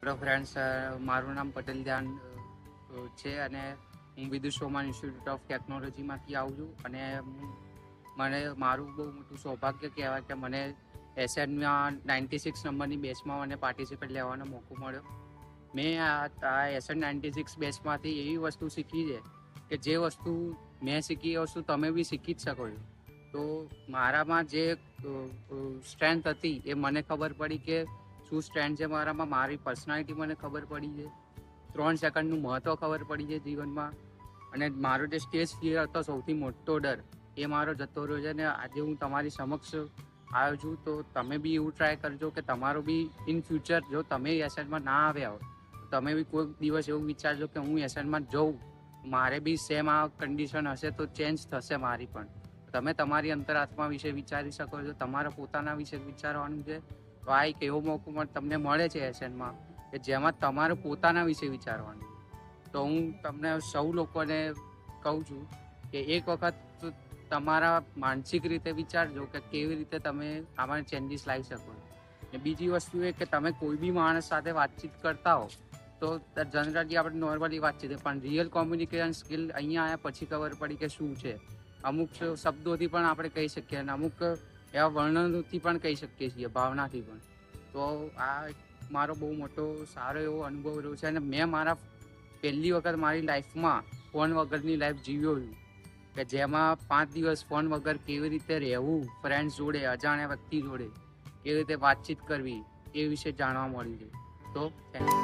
Hello friends, મારું નામ પટેલ ધ્યાન છે અને હું વિદુષ સોમાન ઇન્સ્ટિટ્યૂટ ઓફ ટેકનોલોજીમાંથી આવું છું. અને મને મારું બહુ મોટું સૌભાગ્ય કહેવાય કે મને એસએનમાં 96 નંબરની બેચમાં મને પાર્ટિસિપેટ લેવાનો મોકો મળ્યો. મેં આ એસએન 96 બેચમાંથી એવી વસ્તુ શીખી છે કે જે વસ્તુ મેં શીખી એ વસ્તુ તમે બી શીખી જ શકો છો. તો મારામાં જે સ્ટ્રેન્થ હતી એ મને ખબર પડી કે શું સ્ટ્રેન્થ છે મારામાં. મારી પર્સનાલિટી મને ખબર પડી છે. 3 સેકન્ડનું મહત્ત્વ ખબર પડી છે જીવનમાં. અને મારો જે સ્ટેજ ફિયર હતો, સૌથી મોટો ડર, એ મારો જતો રહ્યો છે. અને આજે હું તમારી સમક્ષ આવ્યો છું. તો તમે બી એવું ટ્રાય કરજો કે તમારું બી ઇન ફ્યુચર જો તમે એસએનમાં ના આવ્યા હો, તમે બી કોઈ દિવસ એવું વિચારજો કે હું એસએનમાં જઉં, મારે બી સેમ આ કન્ડિશન હશે તો ચેન્જ થશે મારી પણ. તમે તમારી અંતરાત્મા વિશે વિચારી શકો છો, તમારા પોતાના વિશે વિચારવાનું છે. તો આ એક એવો મોકો તમને મળે છે એસએનમાં કે જેમાં તમારે પોતાના વિશે વિચારવાનું. તો હું તમને સૌ લોકોને કહું છું કે એક વખત તમારા માનસિક રીતે વિચારજો કે કેવી રીતે તમે આમાં ચેન્જીસ લાવી શકો. ને બીજી વસ્તુ એ કે તમે કોઈ બી માણસ સાથે વાતચીત કરતા હો તો જનરલી આપણે નોર્મલી વાતચીત, પણ રિયલ કોમ્યુનિકેશન સ્કિલ અહીંયા આવ્યા પછી ખબર પડી કે શું છે. અમુક શબ્દોથી પણ આપણે કહી શકીએ અને અમુક એવા વર્ણનોથી પણ કહી શકીએ છીએ, ભાવનાથી પણ. તો આ મારો બહુ મોટો સારો એવો અનુભવ રહ્યો છે. અને મેં મારા પહેલી વખત મારી લાઈફમાં ફોન વગરની લાઈફ જીવ્યો છું કે જેમાં 5 દિવસ ફોન વગર કેવી રીતે રહેવું, ફ્રેન્ડ્સ જોડે, અજાણ્યા વ્યક્તિ જોડે કેવી રીતે વાતચીત કરવી, એ વિશે જાણવા મળ્યું છે. તો થેન્ક યુ.